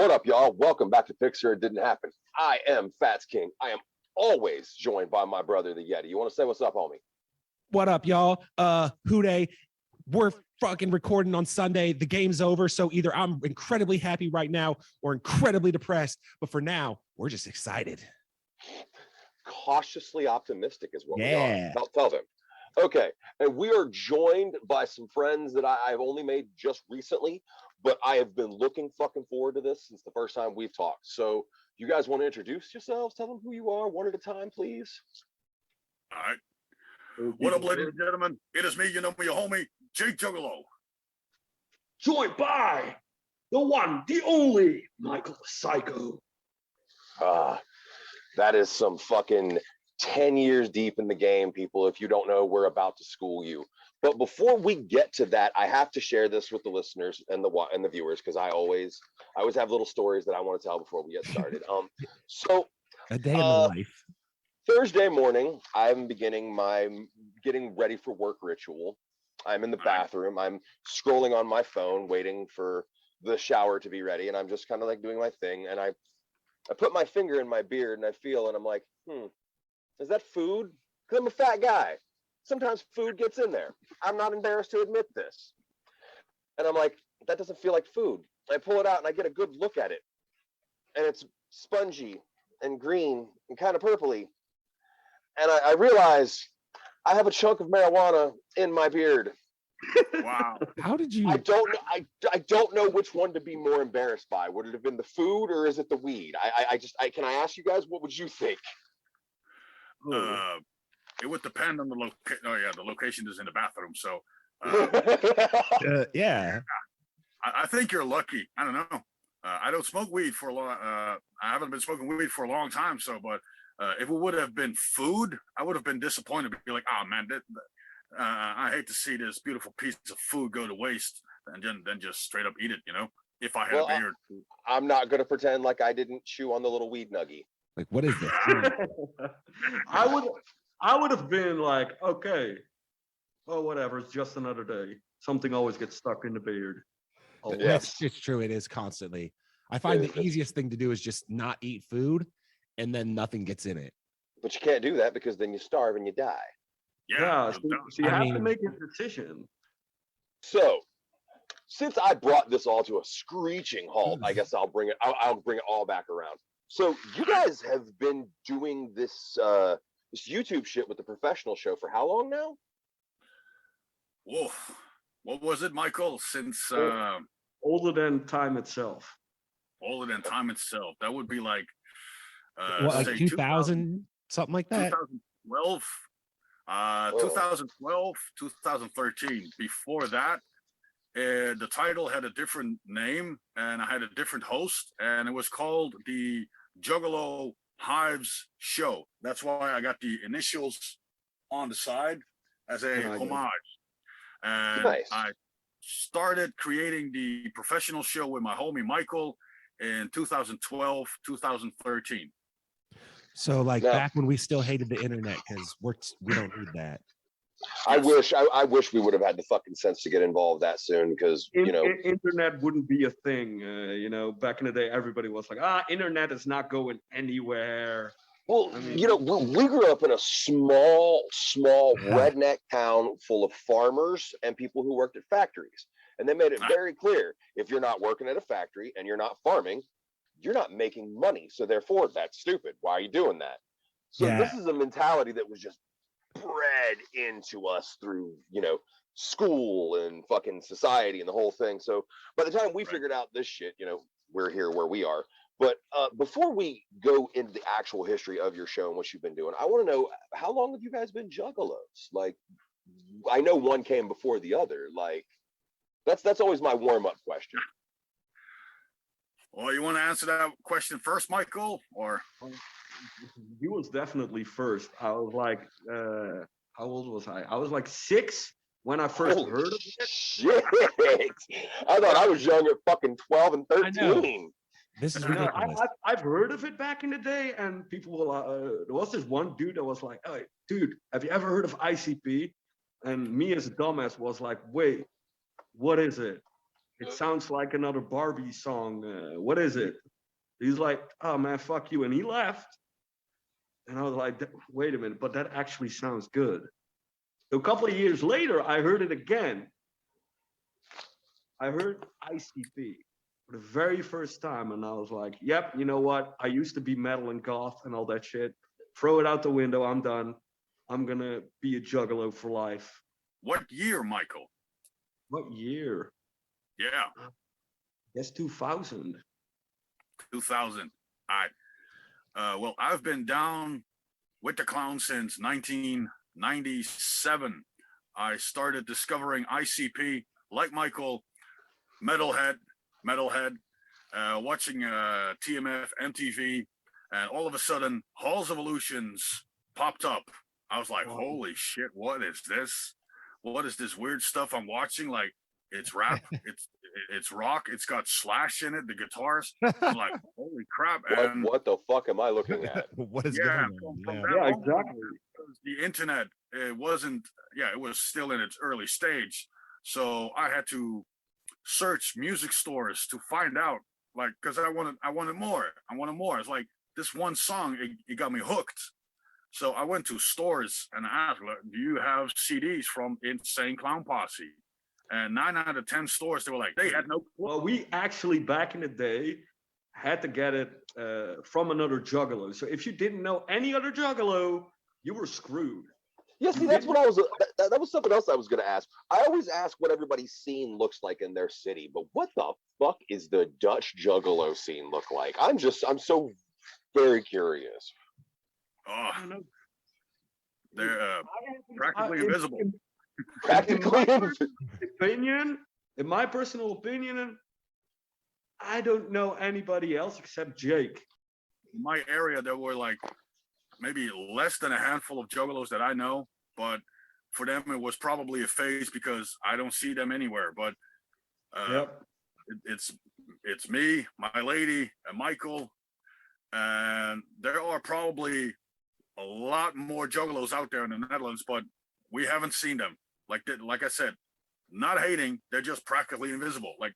What up, y'all? Welcome back to Pics. It didn't happen. I am Fats King. I am always joined by my brother, the Yeti. You want to say what's up, homie? What up, y'all? Hooday. We're fucking recording on Sunday. The game's over, so either I'm incredibly happy right now or incredibly depressed. But for now, we're just excited. Cautiously optimistic is what we are. Tell them. Okay, and we are joined by some friends that I've only made just recently, but I have been looking fucking forward to this since the first time we've talked. So you guys want to introduce yourselves? Tell them who you are one at a time, please. All right. What up, ladies and gentlemen? It is me, you know me, your homie, Jake Juggalo. Joined by the one, the only Michael Psycho. That is some fucking 10 years deep in the game, people. If you don't know, we're about to school you. But before we get to that, I have to share this with the listeners and the viewers, because I always have little stories that I want to tell before we get started. So a day in the life. Thursday morning, I'm beginning my getting ready for work ritual. I'm in the bathroom. I'm scrolling on my phone, waiting for the shower to be ready, and I'm just kind of like doing my thing. And I put my finger in my beard, and I feel, and I'm like, is that food? Because I'm a fat guy. Sometimes food gets in there. I'm not embarrassed to admit this. And I'm like, that doesn't feel like food. I pull it out and I get a good look at it. And it's spongy and green and kind of purpley. And I realize I have a chunk of marijuana in my beard. Wow. How did you? I don't know which one to be more embarrassed by. Would it have been the food or is it the weed? Can I ask you guys, what would you think? It would depend on the location. Oh yeah, the location is in the bathroom. So yeah. I think you're lucky. I don't know. I don't smoke weed for a long. I haven't been smoking weed for a long time. So, but if it would have been food, I would have been disappointed. Be like, oh man, I hate to see this beautiful piece of food go to waste, and then just straight up eat it. You know, if I had a beard. I'm not gonna pretend like I didn't chew on the little weed nuggie. Like, what is this? I would have been like, okay, oh whatever, it's just another day. Something always gets stuck in the beard. Oh, yes, it's true. It is constantly. I find the easiest thing to do is just not eat food, and then nothing gets in it. But you can't do that because then you starve and you die. Yeah, so you have to make a decision. So, since I brought this all to a screeching halt, I guess I'll bring it all back around. So you guys have been doing this this YouTube shit with the professional show for how long now? Whoa, what was it, Michael? Since older than time itself. Older than time itself. That would be like like 2000, something like that. 2012, 2012, 2013. Before that, the title had a different name, and I had a different host, and it was called the Juggalo Hives Show. That's why I got the initials on the side as a homage. And I started creating the professional show with my homie Michael in 2012, 2013. So like back when we still hated the internet, because we don't need that. I wish we would have had the fucking sense to get involved that soon, because internet wouldn't be a thing. Back in the day, everybody was like, internet is not going anywhere. Well, we grew up in a small redneck town full of farmers and people who worked at factories. And they made it very clear, if you're not working at a factory and you're not farming, you're not making money. So therefore, that's stupid. Why are you doing that? So this is a mentality that was just bred into us through school and fucking society and the whole thing. So by the time we figured out this shit, we're here where we are. But before we go into the actual history of your show and what you've been doing, I want to know, how long have you guys been Juggalos? Like, I know one came before the other. Like, that's always my warm-up question. Well, you want to answer that question first, Michael, or? He was definitely first. I was like, how old was I? I was like 6 when I first heard of it. Shit! I thought I was young at fucking 12 and 13. This is ridiculous. I've heard of it back in the day, and people will. There was this one dude that was like, "Hey, dude, have you ever heard of ICP?" And me as a dumbass was like, "Wait, what is it?" it sounds like another Barbie song. What is it? He's like, oh man, fuck you. And he left. And I was like, wait a minute, but that actually sounds good. A couple of years later, I heard it again. I heard ICP for the very first time. And I was like, yep, you know what? I used to be metal and goth and all that shit. Throw it out the window. I'm done. I'm going to be a juggalo for life. What year, Michael? What year? Yeah. That's 2000. 2000. All right. Well, I've been down with the clown since 1997. I started discovering ICP like Michael, metalhead, watching TMF, MTV, and all of a sudden, Halls of Illusions popped up. I was like, holy shit, what is this? What is this weird stuff I'm watching? Like, it's rap, it's rock, it's got Slash in it, the guitars. I'm like, holy crap. And what the fuck am I looking at? What is going on? Yeah, exactly. The internet, it wasn't, it was still in its early stage. So I had to search music stores to find out, like, because I wanted more. It's like this one song, it got me hooked. So I went to stores and asked, do you have CDs from Insane Clown Posse? And 9 out of 10 stores, they were like, they had no clue. Well, we actually, back in the day, had to get it from another Juggalo. So if you didn't know any other Juggalo, you were screwed. Yeah, see, that's what I was, that was something else I was going to ask. I always ask what everybody's scene looks like in their city, but what the fuck is the Dutch Juggalo scene look like? I'm so very curious. Oh, they're practically invisible. Practically in my personal opinion, I don't know anybody else except Jake. In my area, there were like maybe less than a handful of Juggalos that I know, but for them it was probably a phase because I don't see them anywhere. But it's me, my lady, and Michael, and there are probably a lot more Juggalos out there in the Netherlands, but we haven't seen them. Like I said, not hating, they're just practically invisible. Like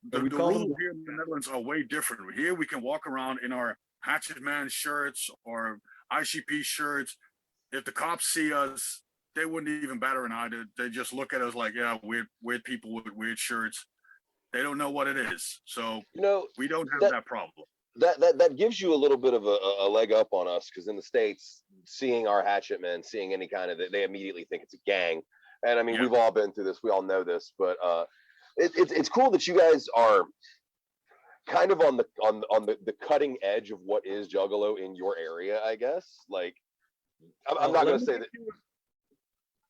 the rules here in the Netherlands are way different. Here we can walk around in our Hatchet Man shirts or ICP shirts. If the cops see us, they wouldn't even batter an eye. They just look at us like, yeah, weird people with weird shirts. They don't know what it is. So we don't have that problem. That gives you a little bit of a leg up on us, because in the States, seeing our Hatchet Men, seeing any kind of, they immediately think it's a gang. And I mean, we've all been through this, we all know this, but it's cool that you guys are kind of on the cutting edge of what is Juggalo in your area, I guess. Like, I'm not going to say that.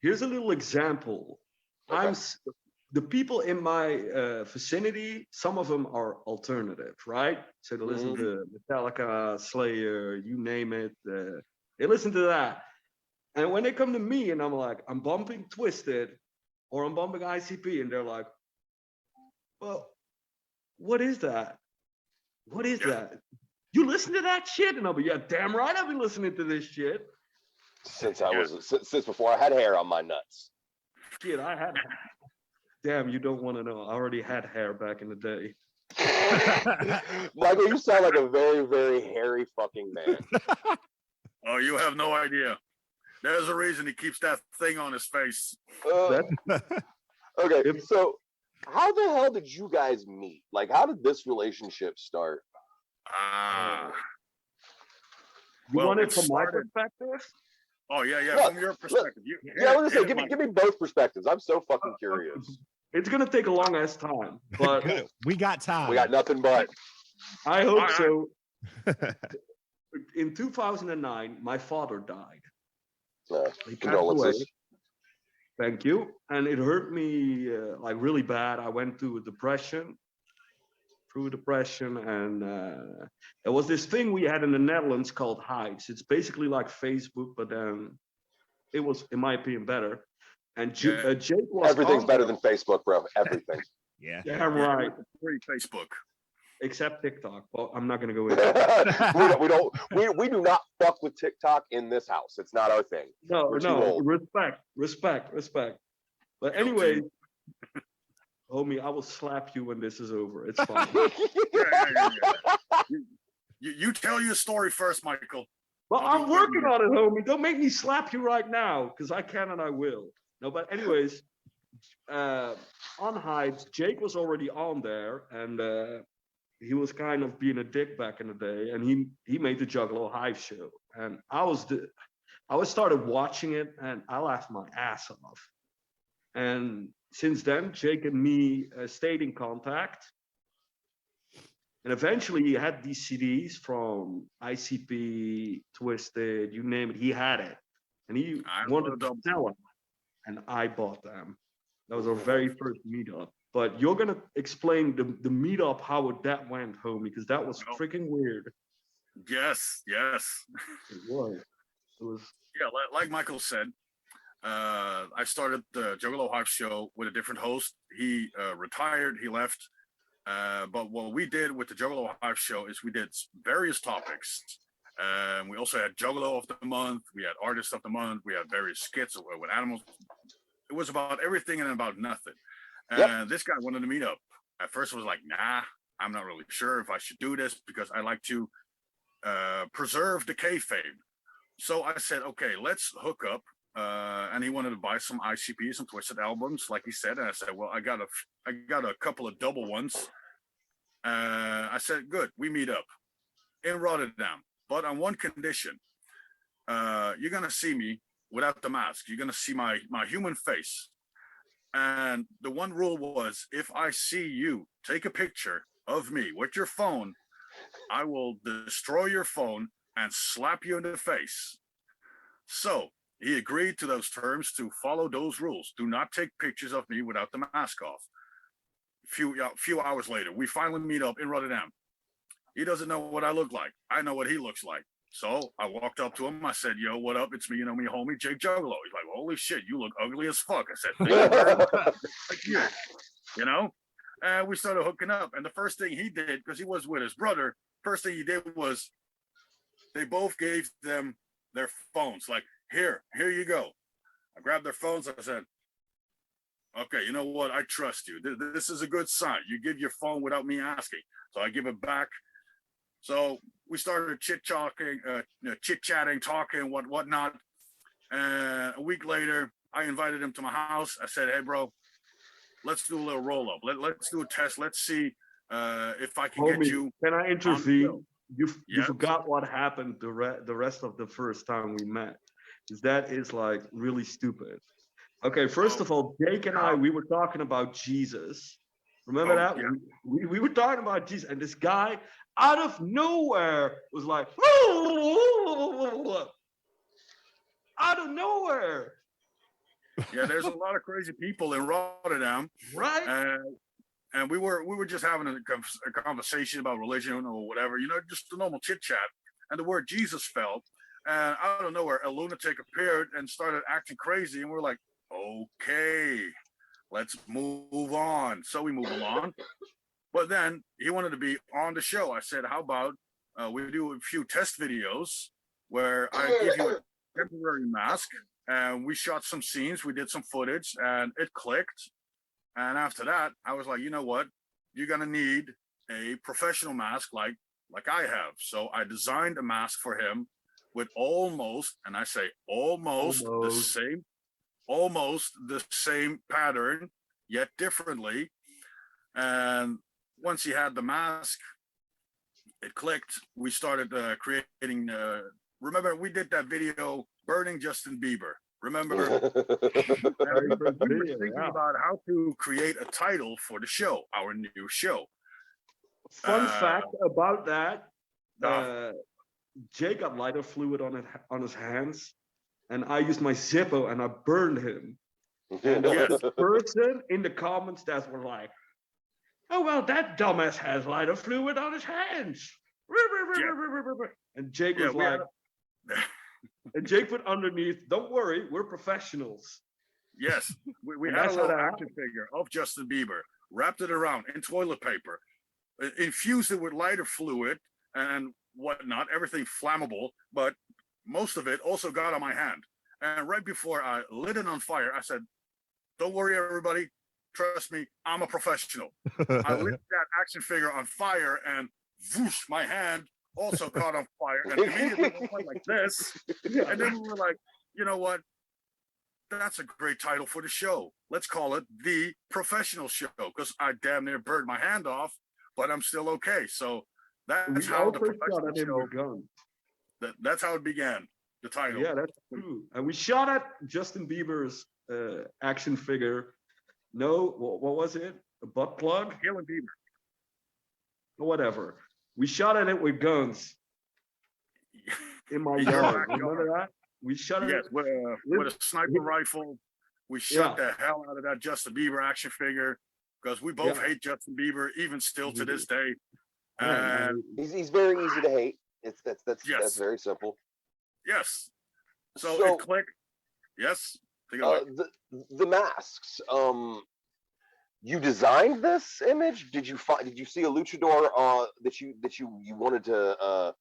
Here's a little example. Okay. The people in my vicinity, some of them are alternative, right? So they listen to Metallica, Slayer, you name it. They listen to that. And when they come to me and I'm like, I'm bumping Twisted or I'm bumping ICP, and they're like, well, what is that? What is that? You listen to that shit? And I'll be, yeah, damn right, I've been listening to this shit. Since before I had hair on my nuts. Shit, I had. Damn, you don't want to know. I already had hair back in the day. Michael, you sound like a very, very hairy fucking man. Oh, you have no idea. There's a reason he keeps that thing on his face. Okay, so how the hell did you guys meet? Like, how did this relationship start? You want it from my perspective? Oh, yeah, from your perspective. I want to say, give me both perspectives. I'm so fucking curious. It's going to take a long ass time, but we got time. We got nothing but. I hope so. In 2009, my father died. Condolences. Thank you. And it hurt me like really bad. I went through a depression, and there was this thing we had in the Netherlands called Hives. It's basically like Facebook, but it was, in my opinion, better. And Jake was everything's better than Facebook, bro. Everything. Yeah, right. Free Facebook. Except TikTok. Well, I'm not going to go into that. we do not fuck with TikTok in this house. It's not our thing. No, respect. But anyway, homie, I will slap you when this is over. It's fine. You tell your story first, Michael. Well, I'm working on it, homie. Don't make me slap you right now, because I can and I will. No, but anyways, on Hypes, Jake was already on there, and he was kind of being a dick back in the day, and he made the Juggalo Hive show, and I started watching it, and I laughed my ass off. And since then, Jake and me stayed in contact. And eventually he had these CDs from ICP, Twisted, you name it, he had it. And he wanted to sell them. And I bought them. That was our very first meetup. But you're going to explain the meetup, how that went, homie, because that was freaking weird. Yes. It was. Yeah, like Michael said, I started the Juggalo Hive show with a different host. He retired, he left. But what we did with the Juggalo Hive show is we did various topics. We also had Juggalo of the month. We had Artist of the month. We had various skits with animals. It was about everything and about nothing. And this guy wanted to meet up. At first, I was like, nah, I'm not really sure if I should do this because I like to preserve the kayfabe. So I said, okay, let's hook up. And he wanted to buy some ICPs, some Twisted albums, like he said. And I said, well, I got a couple of double ones. I said, good, we meet up in Rotterdam, but on one condition. You're gonna see me without the mask. You're gonna see my human face. And the one rule was, if I see you take a picture of me with your phone, I will destroy your phone and slap you in the face. So he agreed to those terms to follow those rules. Do not take pictures of me without the mask off. Few hours later, we finally meet up in Rotterdam. He doesn't know what I look like. I know what he looks like. So I walked up to him. I said, yo, what up? It's me, me, homie, Jake Juggalo. He's like, holy shit, you look ugly as fuck. I said, thank you very much. Like you. And we started hooking up. And the first thing he did, because he was with his brother, first thing he did was they both gave them their phones. Like, here you go. I grabbed their phones. I said, okay, you know what? I trust you. This is a good sign. You give your phone without me asking. So I give it back. So we started chit-chatting, talking, whatnot. And a week later, I invited him to my house. I said, hey, bro, let's do a little roll-up. Let's do a test. Let's see if I can get you. Can I intervene? You forgot what happened the rest of the first time we met. Because that is like really stupid. Okay, first of all, Jake and I, we were talking about Jesus. Remember that? Yeah. We were talking about Jesus, and this guy out of nowhere was like, out of nowhere. Yeah, there's a lot of crazy people in Rotterdam, right? And we were just having a conversation about religion or whatever, just a normal chit chat. And the word Jesus fell, and out of nowhere, a lunatic appeared and started acting crazy, and we're like, okay, let's move on. So we move along. But then he wanted to be on the show. I said, how about we do a few test videos where I give you a temporary mask, and we shot some scenes, we did some footage, and it clicked. And after that, I was like, you know what? You're going to need a professional mask like I have. So I designed a mask for him with almost, and I say almost the same pattern, yet differently. And once he had the mask, it clicked. We started creating, remember we did that video, Burning Justin Bieber. Remember? We were thinking about how to create a title for the show, our new show. Fun fact about that, Jay got lighter fluid on his hands, and I used my Zippo and I burned him. And this person in the comments that were like, oh, well, that dumbass has lighter fluid on his hands. And Jake was like, and Jake put underneath, don't worry, we're professionals. Yes, we had a little action figure of Justin Bieber, wrapped it around in toilet paper, infused it with lighter fluid and whatnot, everything flammable, but most of it also got on my hand. And right before I lit it on fire, I said, don't worry, everybody, Trust me, I'm a professional. I lit that action figure on fire, and whoosh, my hand also caught on fire, and immediately we went like this. And then we were like, you know what? That's a great title for the show. Let's call it The Professional Show, because I damn near burned my hand off, but I'm still okay. So that's how the professional show. That's how it began. The title. Yeah, that's true. And we shot at Justin Bieber's action figure. No, what was it? A butt plug? Halen Bieber. Whatever. We shot at it with guns in my yard. Remember that? We shot it with a sniper rifle. We shot the hell out of that Justin Bieber action figure because we both hate Justin Bieber, even still to this day. And he's very easy to hate. That's very simple. Yes. So it clicked. Yes. The masks. You designed this image? Did you see a luchador that you wanted to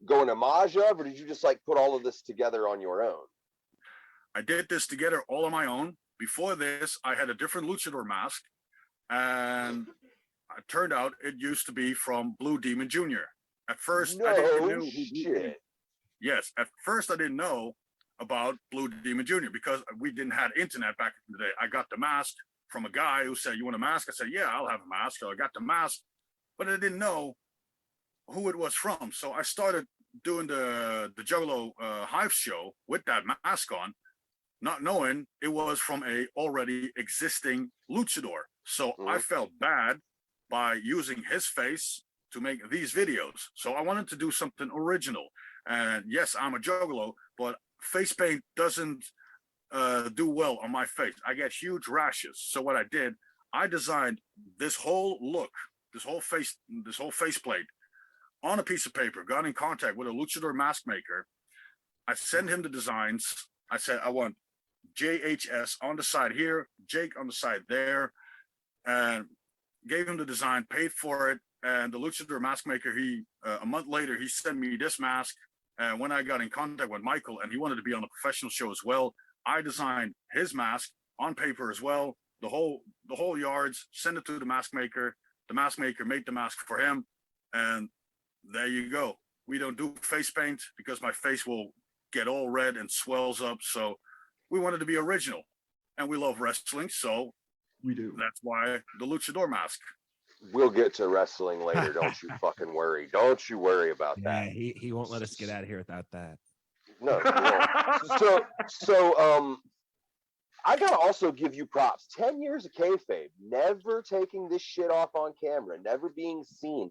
go an homage of, or did you just like put all of this together on your own? I did this together all on my own. Before this, I had a different luchador mask, and it turned out it used to be from Blue Demon Jr. At first, I didn't know who. Yes, at first I didn't know about Blue Demon Jr. because we didn't have internet back in the day. I got the mask from a guy who said, "You want a mask?" I said, "Yeah, I'll have a mask." So I got the mask, but I didn't know who it was from. So I started doing the Juggalo Hive show with that mask on, not knowing it was from a already existing luchador. So I felt bad by using his face to make these videos. So I wanted to do something original. And yes, I'm a Juggalo, but face paint doesn't do well on my face. I get huge rashes. So what I did, I designed this whole look, this whole faceplate on a piece of paper, got in contact with a luchador mask maker. I sent him the designs. I said, I want JHS on the side here, Jake on the side there, and gave him the design, paid for it. And the luchador mask maker, a month later, he sent me this mask. And when I got in contact with Michael and he wanted to be on the professional show as well, I designed his mask on paper as well, the whole yards, sent it to the mask maker. The mask maker made the mask for him. And there you go. We don't do face paint because my face will get all red and swells up. So we wanted to be original, and we love wrestling. So we do. That's why the luchador mask. We'll get to wrestling later. Don't you fucking worry. Don't you worry about that. Yeah, he won't let us get out of here without that. No. I gotta also give you props. 10 years of kayfabe, never taking this shit off on camera, never being seen.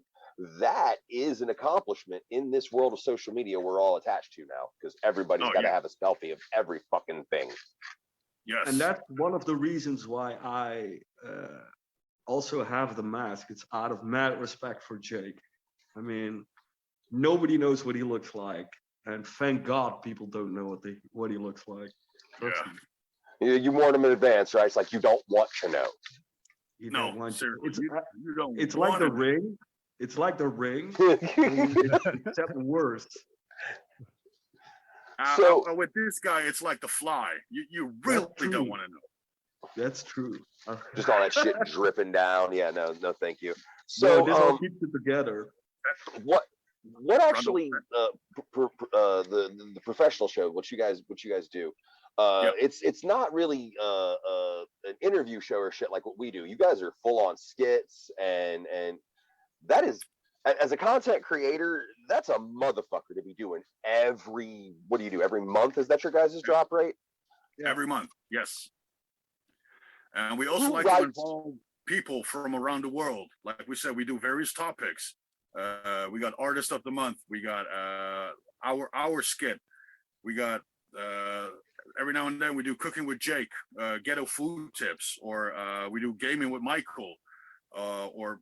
That is an accomplishment in this world of social media we're all attached to now, because everybody's got to have a selfie of every fucking thing. Yes. And that's one of the reasons why I also have the mask. It's out of mad respect for Jake. I mean, nobody knows what he looks like. And thank God people don't know what he looks like. You warn him in advance, right? It's like you don't want to know. You don't. It's like the ring. It's like the ring, except worse. So with this guy, it's like the fly. You really don't want to know. That's true. Just all that shit dripping down. Yeah, no, thank you. So this all keeps it together. What actually the professional show? What you guys do? It's not really an interview show or shit like what we do. You guys are full on skits and that is, as a content creator, that's a motherfucker to be doing what do you do every month? Is that your guys' drop rate? Yeah. Every month, yes. And we also like to involve people from around the world. Like we said, we do various topics. We got Artist of the Month. We got our skit. We got every now and then we do Cooking with Jake, Ghetto Food Tips, or we do Gaming with Michael, or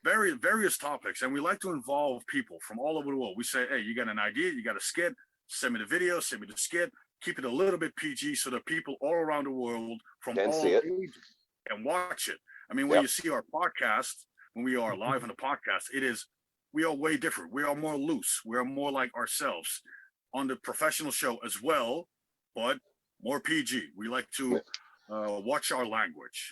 various topics. And we like to involve people from all over the world. We say, hey, you got an idea, you got a skit, send me the video, send me the skit, keep it a little bit PG so that people all around the world from all ages can watch it. I mean, when you see our podcast, when we are live on the podcast, we are way different. We are more loose. We are more like ourselves on the professional show as well, but more PG. We like to watch our language.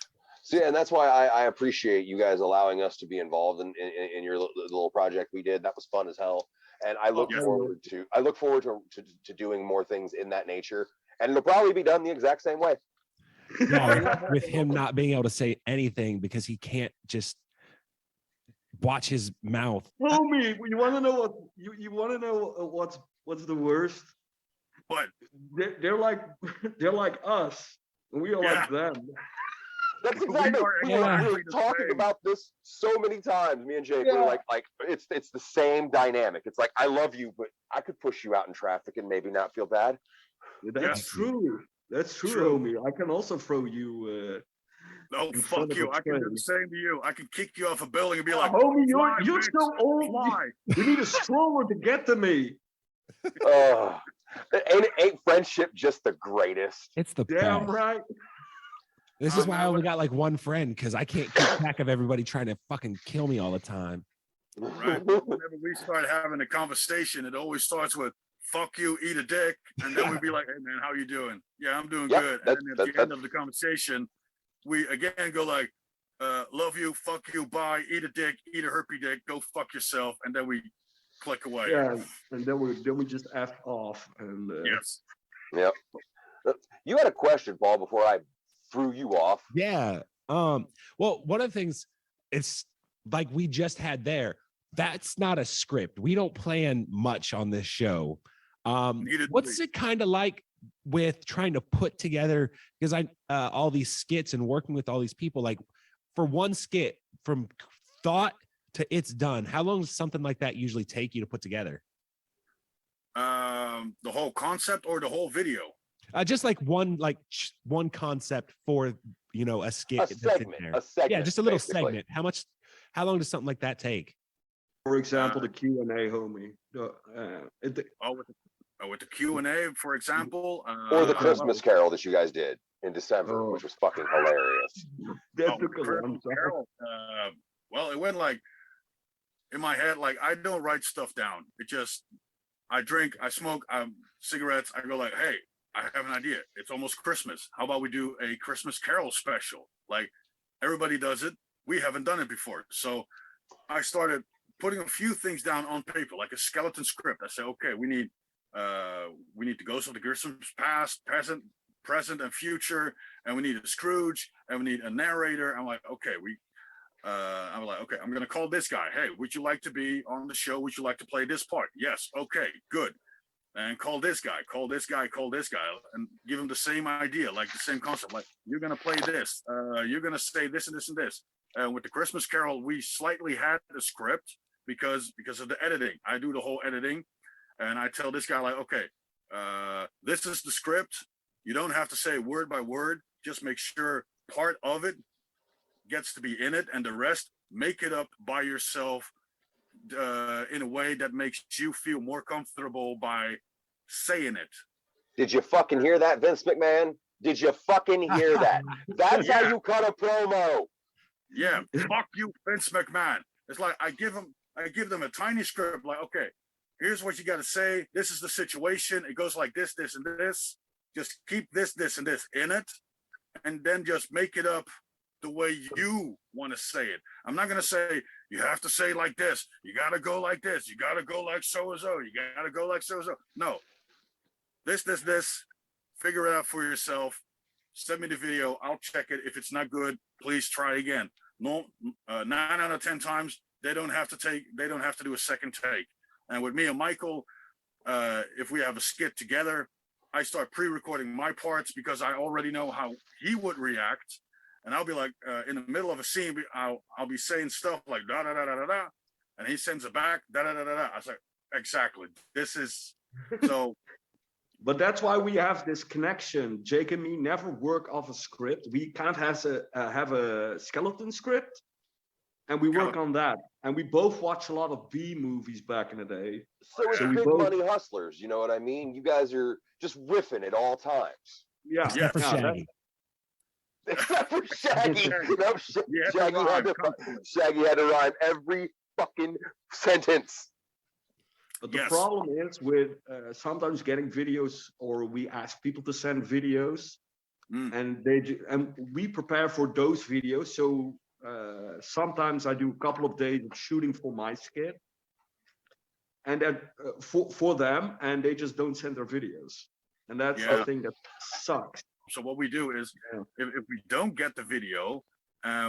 So yeah, and that's why I appreciate you guys allowing us to be involved in your little project we did. That was fun as hell, and I look forward to doing more things in that nature, and it'll probably be done the exact same way. Yeah, with him not being able to say anything because he can't just watch his mouth. Homie, you want to know what you want to know what's the worst? What? They're like us, and we are like them. That's exactly. We were talking about this so many times. Me and Jake, we were like it's the same dynamic. It's like I love you, but I could push you out in traffic and maybe not feel bad. That's true. That's true, homie. I can also throw you. No, fuck you. I can do the same to you. I can kick you off a building and be like, homie, you're so old. You need a stroller to get to me. Ain't friendship just the greatest? It's the damn best. right. This is why I only got like one friend, because I can't keep track of everybody trying to fucking kill me all the time. Right. Whenever we start having a conversation, it always starts with "fuck you, eat a dick," and then we'd be like, "Hey man, how you doing?" "Yeah, I'm doing good." And then at the end of the conversation, we again go like, "Love you, fuck you, bye, eat a dick, eat a herpy dick, go fuck yourself," and then we click away. Yeah, and then we just F off. And yes. Yep. You had a question, Paul, before I threw you off. Yeah. Well, one of the things, it's like we just had there. That's not a script. We don't plan much on this show. What's it kind of like with trying to put together, because all these skits and working with all these people, like for one skit from thought to it's done, how long does something like that usually take you to put together? The whole concept or the whole video? Just like one concept for a skit. A segment. Yeah, just a little segment. How long does something like that take? For example, the Q&A, homie. With the Q&A, for example, or the Christmas Carol that you guys did in December, which was fucking hilarious. That took a long time. Well, it went like in my head, like I don't write stuff down. It just, I drink, I smoke cigarettes. I go like, hey, I have an idea. It's almost Christmas. How about we do a Christmas Carol special? Like everybody does it. We haven't done it before. So I started putting a few things down on paper, like a skeleton script. I said, okay, we need the Ghost of the Grisham's past, present, and future, and we need a Scrooge, and we need a narrator. I'm like, okay, I'm like, okay, I'm gonna call this guy. Hey, would you like to be on the show? Would you like to play this part? Yes. Okay, good. And call this guy, and give him the same idea, like the same concept. Like, you're gonna play this, you're gonna say this and this and this. And with the Christmas Carol, we slightly had the script because of the editing. I do the whole editing, and I tell this guy like, okay, this is the script. You don't have to say word by word. Just make sure part of it gets to be in it, and the rest make it up by yourself in a way that makes you feel more comfortable by saying it. Did you fucking hear that, Vince McMahon? Did you fucking hear that? That's how you cut a promo. Yeah, fuck you, Vince McMahon. It's like I give them a tiny script, like, okay, here's what you got to say. This is the situation. It goes like this, this, and this. Just keep this, this, and this in it, and then just make it up the way you want to say it. I'm not going to say, you have to say like this. You got to go like this. You got to go like so-and-so. You got to go like so-and-so. No. This. Figure it out for yourself. Send me the video. I'll check it. If it's not good, please try again. No, 9 out of 10 times, they don't have to do a second take. And with me and Michael, if we have a skit together, I start pre-recording my parts because I already know how he would react. And I'll be like, in the middle of a scene, I'll be saying stuff like da da da da da da, and he sends it back da da da da da. I was like, exactly. This is so. But that's why we have this connection. Jake and me never work off a script. We can't have a skeleton script, and we work on that. And we both watch a lot of B movies back in the day. So it's big money hustlers. You know what I mean? You guys are just riffing at all times. Yeah. Except for Shaggy. Except for Shaggy. Shaggy had to rhyme every fucking sentence. But the problem is with sometimes getting videos, or we ask people to send videos, and and we prepare for those videos. So sometimes I do a couple of days of shooting for my skit, and then for them, and they just don't send their videos, and that's the thing that sucks. So what we do is, if we don't get the video,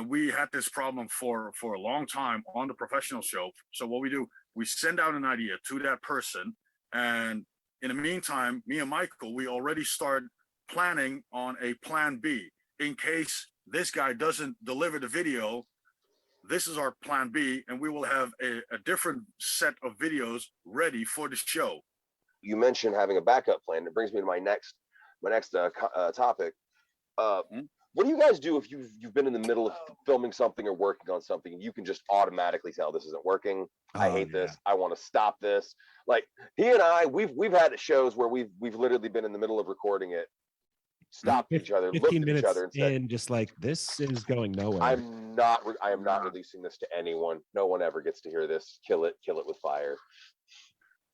we had this problem for a long time on the professional show. So what we do, we send out an idea to that person, and in the meantime, me and Michael, we already start planning on a plan B in case this guy doesn't deliver the video. This is our plan B, and we will have a different set of videos ready for the show. You mentioned having a backup plan. It brings me to my next topic. What do you guys do if you've been in the middle of filming something or working on something and you can just automatically tell this isn't working? I hate this. I want to stop this. Like he and I, we've had shows where we've literally been in the middle of recording it, stopped each other, looked at each other, and said, just like, this is going nowhere. I am not releasing this to anyone. No one ever gets to hear this. Kill it with fire.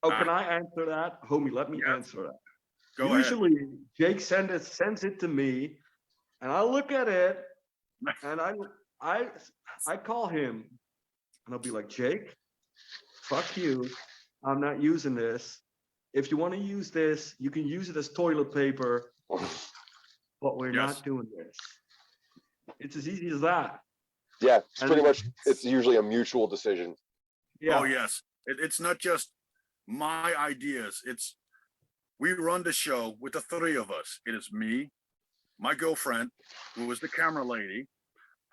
Oh, can I answer that, homie? Let me answer that. Go Usually, ahead. Jake sends it to me, and I look at it, and I call him, and I'll be like, Jake, fuck you. I'm not using this. If you want to use this, you can use it as toilet paper, but we're not doing this. It's as easy as that. Yeah, it's pretty much. It's usually a mutual decision. Yeah. Oh yes, it's not just my ideas. We run the show with the three of us. It is me, my girlfriend, who is the camera lady,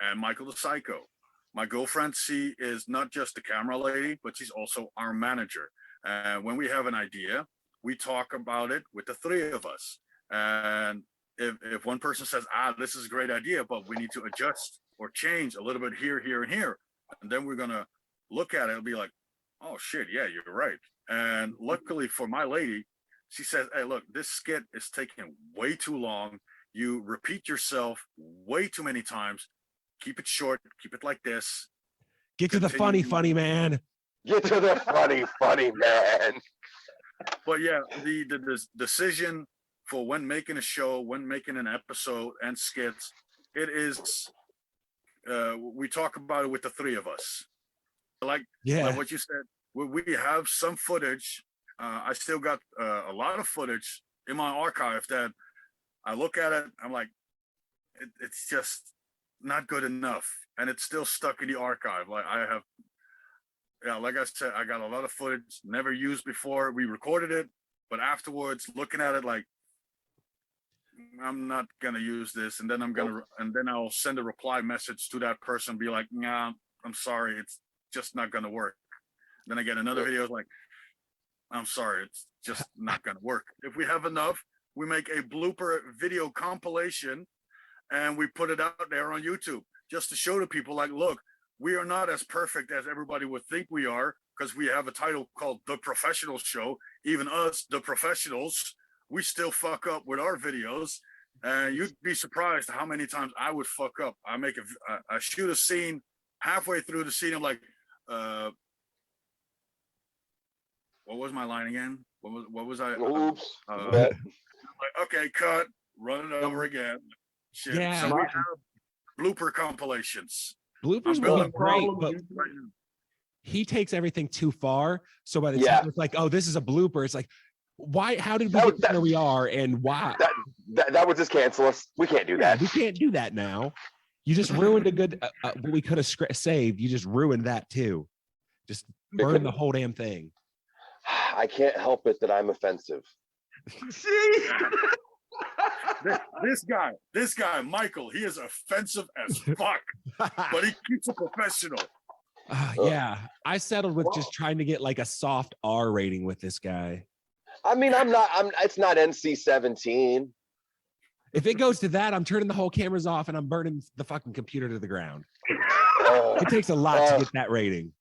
and Michael the Psycho. My girlfriend, she is not just the camera lady, but she's also our manager. And when we have an idea, we talk about it with the three of us. And if one person says, this is a great idea, but we need to adjust or change a little bit here, here, and here, and then we're gonna look at it and be like, oh shit, yeah, you're right. And luckily for my lady, she says, hey, look, this skit is taking way too long. You repeat yourself way too many times. Keep it short. Keep it like this. Get to the funny man. Get to the funny man. But yeah, the decision for when making a show, when making an episode and skits, it is, we talk about it with the three of us. Like what you said, we have some footage. I still got a lot of footage in my archive that I look at it, I'm like, it's just not good enough. And it's still stuck in the archive. Like like I said, I got a lot of footage never used before. We recorded it, but afterwards looking at it like, I'm not gonna use this. And then I'll send a reply message to that person, be like, nah, I'm sorry, it's just not gonna work. Then I get another video like, I'm sorry, it's just not gonna work. If we have enough, we make a blooper video compilation and we put it out there on YouTube just to show to people like, look, we are not as perfect as everybody would think we are, because we have a title called The Professional Show. Even us, the professionals, we still fuck up with our videos. And you'd be surprised how many times I would fuck up. I shoot a scene, halfway through the scene, I'm like, what was my line again? What was I? Oops. Like, okay, cut. Run it over again. Shit. Yeah. So we have blooper compilations. Bloopers will be great, but he takes everything too far. So by the time it's like, oh, this is a blooper, it's like, why? How did we get to where we are, and why? That would just cancel us. We can't do that. We can't do that now. You just ruined a good what we could have saved. You just ruined that too. Just burn the whole damn thing. I can't help it that I'm offensive. See? This guy, Michael, he is offensive as fuck, but he keeps it professional. Yeah, I settled with just trying to get like a soft R rating with this guy. I mean, it's not NC-17. If it goes to that, I'm turning the whole cameras off and I'm burning the fucking computer to the ground. It takes a lot to get that rating.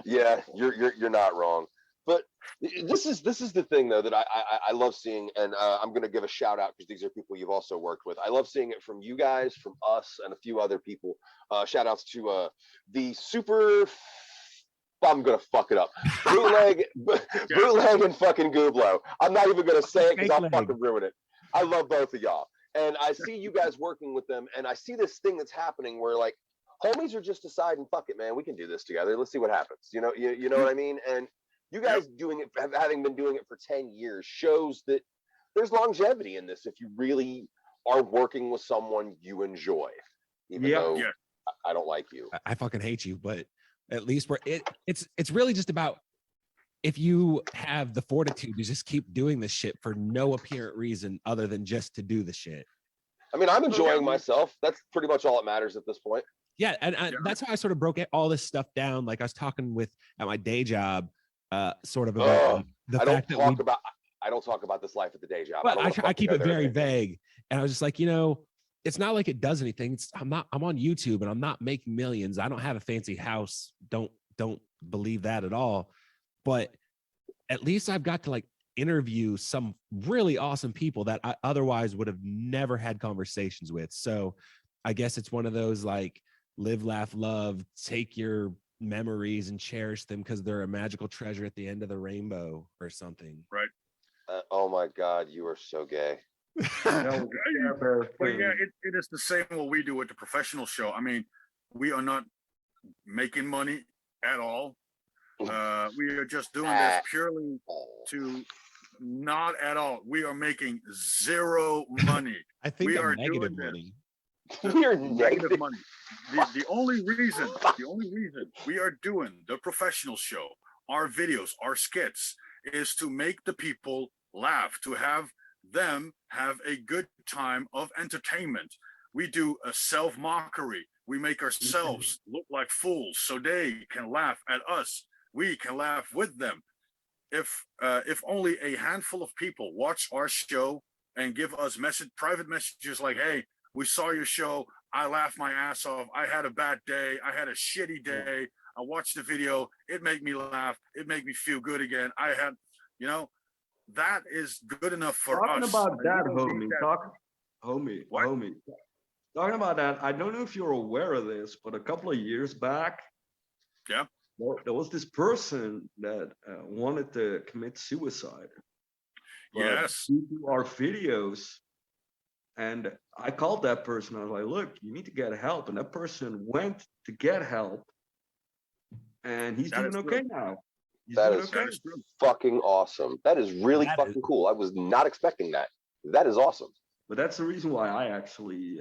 Yeah, you're not wrong. But this is the thing though that I love seeing, and I'm gonna give a shout out because these are people you've also worked with. I love seeing it from you guys, from us, and a few other people. Shout outs to the super. I'm gonna fuck it up. Bootleg and fucking Gooblo. I'm not even gonna say it because I'll fucking ruin it. I love both of y'all. And I see you guys working with them, and I see this thing that's happening where like homies are just deciding, fuck it, man, we can do this together. Let's see what happens. You know what I mean? And you guys doing it, having been doing it for 10 years, shows that there's longevity in this if you really are working with someone you enjoy, even though I don't like you. I fucking hate you, but at least it's really just about if you have the fortitude to just keep doing this shit for no apparent reason other than just to do the shit. I mean, I'm enjoying myself. That's pretty much all that matters at this point. Yeah, and that's how I sort of broke all this stuff down. Like I was talking at my day job, sort of about the fact that I don't talk about this life at the day job. But I keep it very vague, and I was just like, it's not like it does anything. I'm on YouTube and I'm not making millions. I don't have a fancy house. Don't believe that at all. But at least I've got to like interview some really awesome people that I otherwise would have never had conversations with. So I guess it's one of those like live, laugh, love, take your memories and cherish them because they're a magical treasure at the end of the rainbow or something. Right. Oh my God, you are so gay. But yeah, it is the same what we do with the professional show. I mean, we are not making money at all. We are just doing this purely to not at all. We are making zero money. I think we are negative money. We are negative money. The only reason we are doing the professional show, our videos, our skits, is to make the people laugh, to have them have a good time of entertainment. We do a self-mockery. We make ourselves look like fools so they can laugh at us. We can laugh with them. If only a handful of people watch our show and give us private messages like, hey, we saw your show. I laughed my ass off. I had a bad day. I had a shitty day. I watched the video. It made me laugh. It made me feel good again. That is good enough for Talking us. About that, homie. Talking about that, I don't know if you're aware of this, but a couple of years back, there was this person that wanted to commit suicide. Yes. Due to our videos, and I called that person. I was like, "Look, you need to get help." And that person went to get help, and he's doing okay now. That is fucking awesome. That is really fucking cool. I was not expecting that. That is awesome. But that's the reason why I actually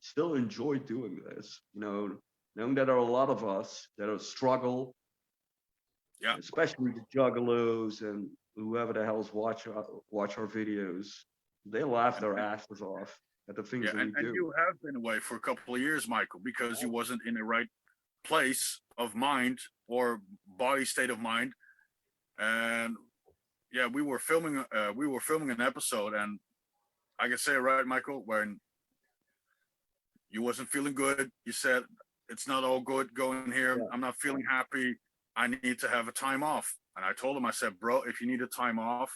still enjoy doing this. Knowing that there are a lot of us that struggle, especially the Juggalos and whoever the hell's watch our videos. They laugh their asses off at the things that we do. And you have been away for a couple of years, Michael, because you wasn't in the right place of mind or body state of mind. And we were filming an episode, and I can say it right, Michael, when you wasn't feeling good, you said, it's not all good going here. I'm not feeling happy. I need to have a time off. And I told him, I said, bro, if you need a time off,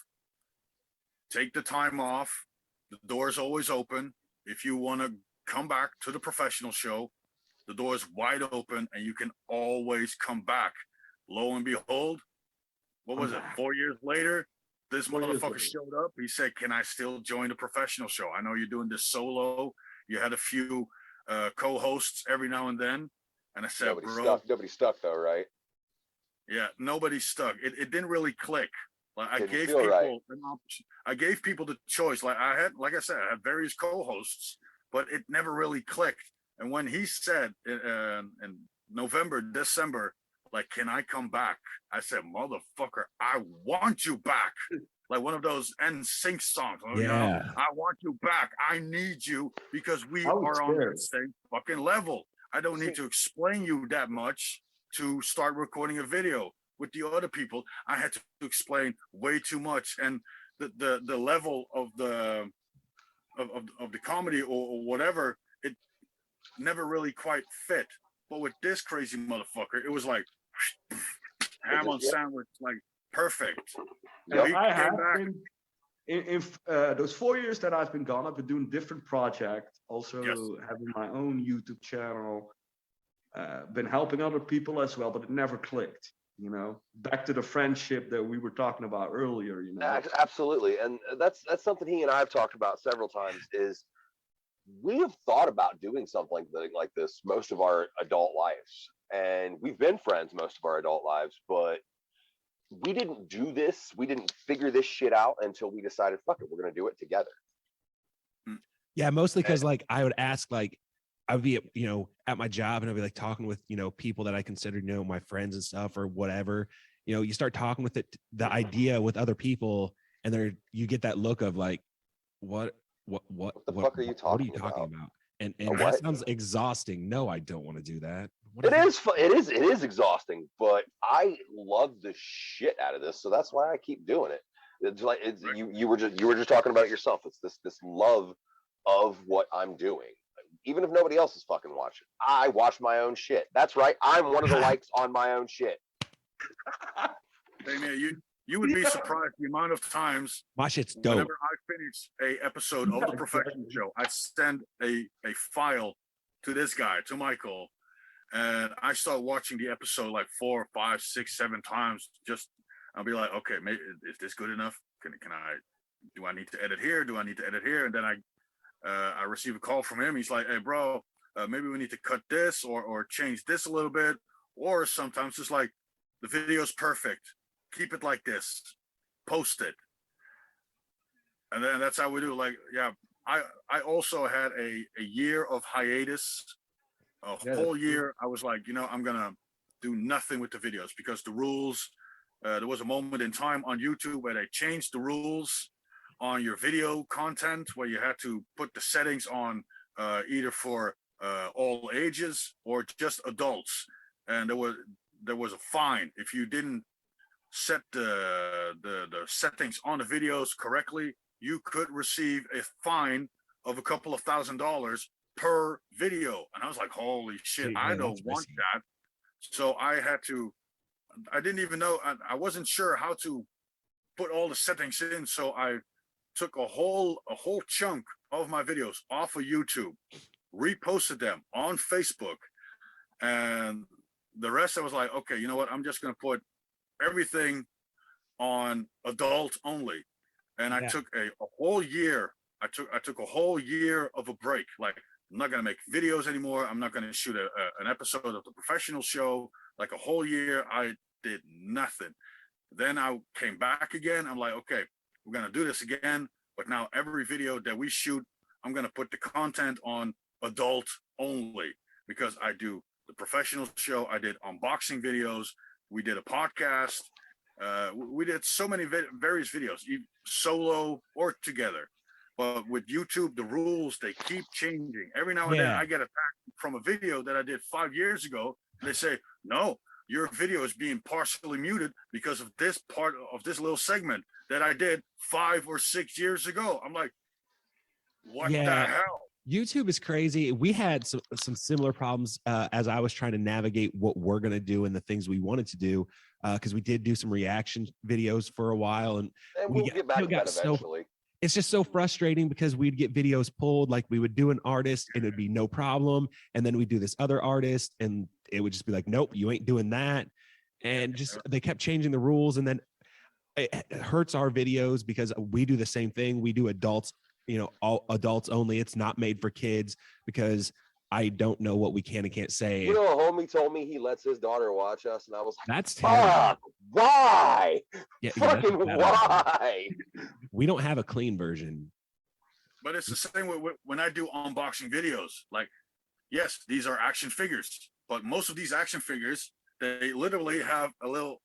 take the time off. The door's always open. If you want to come back to the professional show, the door is wide open and you can always come back. Lo and behold, what was it? 4 years later, this motherfucker showed up. He said, can I still join the professional show? I know you're doing this solo. You had a few co-hosts every now and then. And I said, nobody stuck though, right? Yeah, nobody stuck. It didn't really click. Like I gave people the choice. Like I had various co-hosts, but it never really clicked. And when he said in November, December, like, can I come back? I said, motherfucker, I want you back. Like one of those NSYNC songs. I want you back. I need you because we are on the same fucking level. I don't need to explain you that much to start recording a video. With the other people, I had to explain way too much, and the level of the comedy or whatever, it never really quite fit. But with this crazy motherfucker, it was like ham on sandwich, like perfect. I have been in those 4 years that I've been gone. I've been doing different projects, also having my own YouTube channel. Been helping other people as well, but it never clicked. You know, back to the friendship that we were talking about earlier. You know, Absolutely, and that's something he and I have talked about several times. Is we have thought about doing something like this most of our adult lives, and we've been friends most of our adult lives, but we didn't do this. We didn't figure this shit out until we decided, fuck it, we're gonna do it together. Yeah, mostly because like I would ask, like I would be at my job and I'd be like talking with people that I consider my friends and stuff or whatever. You start talking with the idea with other people, and you get that look of like, what the fuck are you talking about? And that sounds exhausting. No, I don't want to do that. It is exhausting, but I love the shit out of this, so that's why I keep doing it. It's like you were just talking about it yourself. It's this love of what I'm doing. Even if nobody else is fucking watching, I watch my own shit. That's right. I'm one of the likes on my own shit. Hey man, you would be surprised the amount of times my shit's dope. Whenever I finish a episode of the professional show, I send a file to this guy, to Michael, and I start watching the episode like 4, 5, 6, 7 times. Just I'll be like, okay, maybe is this good enough? Do I need to edit here? Do I need to edit here? And then I receive a call from him. He's like, hey bro, maybe we need to cut this or change this a little bit. Or sometimes it's like, the video's perfect. Keep it like this. Post it. And then that's how we do. Like, yeah, I also had a year of hiatus. Whole year. I was like, I'm gonna do nothing with the videos because the rules. There was a moment in time on YouTube where they changed the rules on your video content, where you had to put the settings on either for all ages or just adults, and there was a fine if you didn't set the settings on the videos correctly. You could receive a fine of a couple of $1,000s per video. And I was like, holy shit, I don't want that. So I didn't even know, I wasn't sure how to put all the settings in. So I took a whole chunk of my videos off of YouTube, reposted them on Facebook, and the rest I was like, okay, you know what? I'm just going to put everything on adult only. And I took a whole year. I took a whole year of a break. Like, I'm not going to make videos anymore. I'm not going to shoot an episode of the professional show. Like a whole year, I did nothing. Then I came back again. I'm like, okay, we're going to do this again. But now every video that we shoot, I'm going to put the content on adult only, because I do the professional show. I did unboxing videos. We did a podcast. We did so many various videos, solo or together. But with YouTube, the rules, they keep changing. Every now and then I get attacked from a video that I did 5 years ago. And they say, no, your video is being partially muted because of this part of this little segment that I did 5 or 6 years ago. I'm like, what the hell? YouTube is crazy. We had some similar problems as I was trying to navigate what we're going to do and the things we wanted to do, because we did do some reaction videos for a while. And we'll get back to that eventually. It's just so frustrating because we'd get videos pulled. Like, we would do an artist and it'd be no problem. And then we'd do this other artist and it would just be like, nope, you ain't doing that. And just, they kept changing the rules. And then it hurts our videos because we do the same thing. We do adults, all adults only. It's not made for kids because I don't know what we can and can't say. A homie told me he lets his daughter watch us, and I was like, that's terrible. Why? Fucking why? We don't have a clean version. But it's the same when I do unboxing videos. Like, yes, these are action figures, but most of these action figures, they literally have a little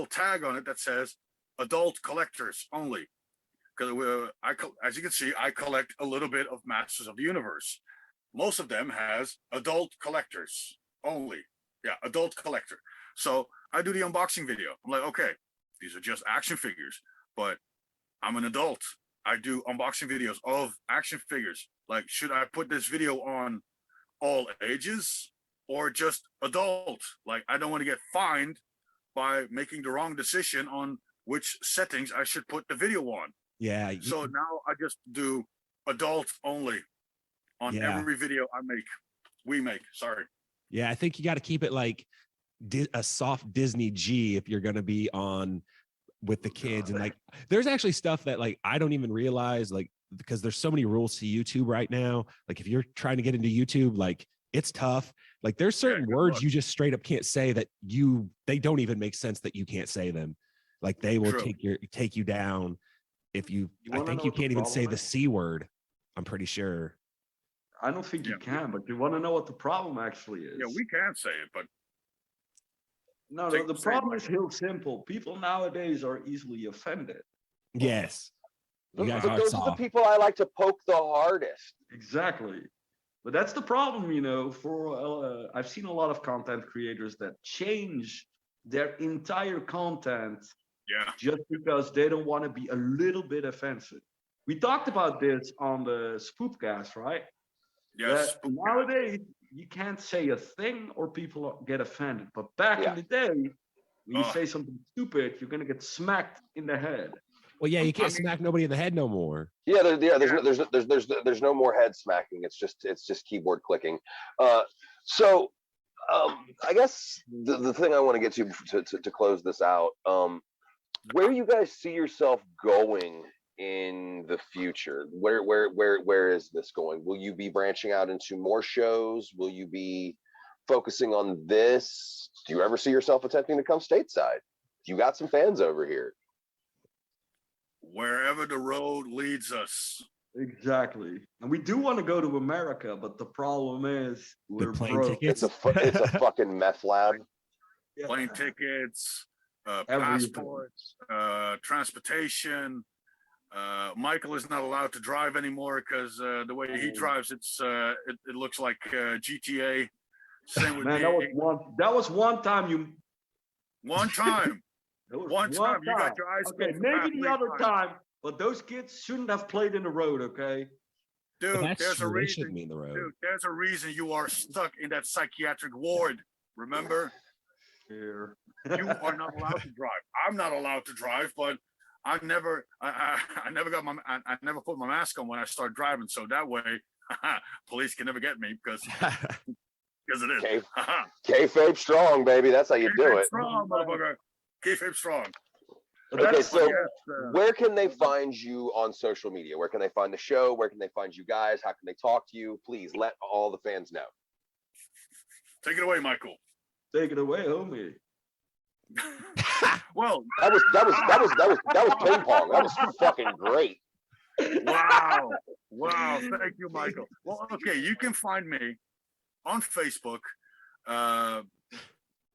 tag on it that says adult collectors only. Because as you can see, I collect a little bit of Masters of the Universe. Most of them has adult collectors only. Yeah, adult collector. So I do the unboxing video. I'm like, okay, these are just action figures, but I'm an adult. I do unboxing videos of action figures. Like, should I put this video on all ages or just adult? Like, I don't want to get fined by making the wrong decision on which settings I should put the video on. Yeah. So now I just do adult only on every video we make. Sorry. Yeah, I think you got to keep it like a soft Disney G if you're going to be on with the kids. And like, there's actually stuff that like, I don't even realize, like, because there's so many rules to YouTube right now. Like if you're trying to get into YouTube, like it's tough. Like there's certain words you just straight up can't say that they don't even make sense that you can't say them. Like they will take you down if I think you can't even say the C word. I'm pretty sure. I don't think you can, but you want to know what the problem actually is. Yeah, we can say it, but no, the problem is real simple. People nowadays are easily offended. Yes. But those are the people I like to poke the hardest. Exactly. But that's the problem, you know, for I've seen a lot of content creators that change their entire content just because they don't want to be a little bit offensive. We talked about this on the Spoopcast, right? Yes. That nowadays, you can't say a thing or people get offended. But back in the day, when you say something stupid, you're going to get smacked in the head. Well, yeah, you can't smack nobody in the head no more. Yeah, there's no more head smacking. It's just keyboard clicking. So I guess the thing I want to get to close this out, where do you guys see yourself going in the future? Where is this going? Will you be branching out into more shows? Will you be focusing on this? Do you ever see yourself attempting to come stateside? You got some fans over here. Wherever the road leads us. Exactly. And we do want to go to America, but the problem is we're broke. It's a fucking meth lab. Plane tickets, passports, transportation. Michael is not allowed to drive anymore because the way he drives, it looks like GTA. Same with man, that was one time. One time. One time you got your eyes. Okay, maybe the other time, but those kids shouldn't have played in the road, okay? Dude, there's a reason. Dude, there's a reason you are stuck in that psychiatric ward. Remember? Here. You are not allowed to drive. I'm not allowed to drive, but I never put my mask on when I start driving, so that way police can never get me because it is. Kayfabe strong, baby. That's how you do it. Strong, motherfucker. Kayfabe strong. Okay, so where can they find you on social media? Where can they find the show? Where can they find you guys? How can they talk to you? Please let all the fans know. Take it away, Michael. Take it away, homie. Well, that was ping pong. That was fucking great. Wow. Thank you, Michael. Well, okay, you can find me on Facebook.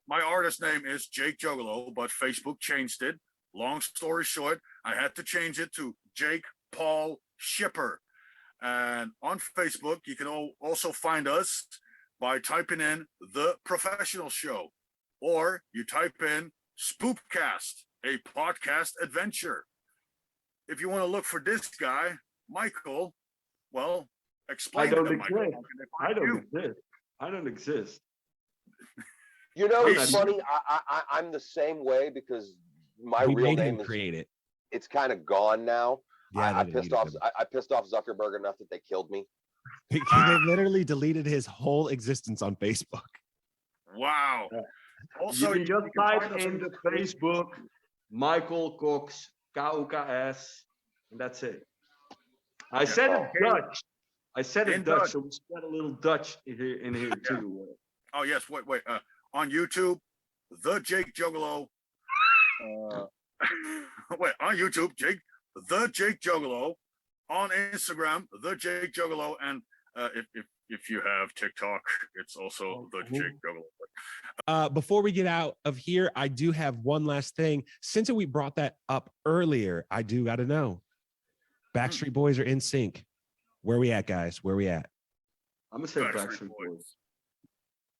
My artist name is Jake Juggalo, but Facebook changed it. Long story short, I had to change it to Jake Paul Shipper. And on Facebook, you can also find us by typing in The Professional Show, or you type in Spoopcast, a podcast adventure. If you want to look for this guy, Michael, well, explain to them, Michael. I don't exist. You know, it's funny. I'm the same way because my real name is. Create it. It's kind of gone now. Yeah, I pissed off Zuckerberg enough that they killed me. They literally deleted his whole existence on Facebook. Wow. Also, you can just type in the Facebook Michael Cox, K-O-K-S, and that's it. I said it Dutch. I said it Dutch, so we spent a little Dutch in here too. Oh yes, wait. On YouTube, The Jake Juggalo. On YouTube, The Jake Juggalo. On Instagram, The Jake Juggalo, and if you have TikTok, it's also The Jake Juggalo. Before we get out of here, I do have one last thing. Since we brought that up earlier, I do got to know. Backstreet Boys are in sync. Where we at, guys? Where we at? I'm gonna say Backstreet Boys.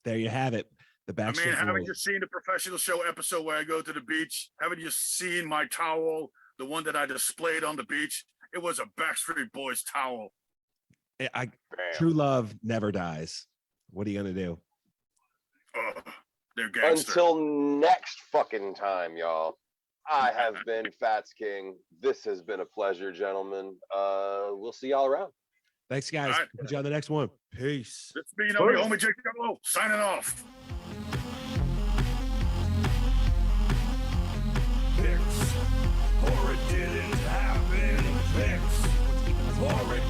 There you have it. The Backstreet Boys. Haven't you seen the Professional Show episode where I go to the beach? Haven't you seen my towel, the one that I displayed on the beach? It was a Backstreet Boys towel. True love never dies. What are you gonna do? They're gangster. Until next fucking time, y'all. I have been Fats King. This has been a pleasure, gentlemen. We'll see y'all around. Thanks, guys. All right. Put you on the next one. Peace. It's me, your homie Jake Juggalo, signing off. pouring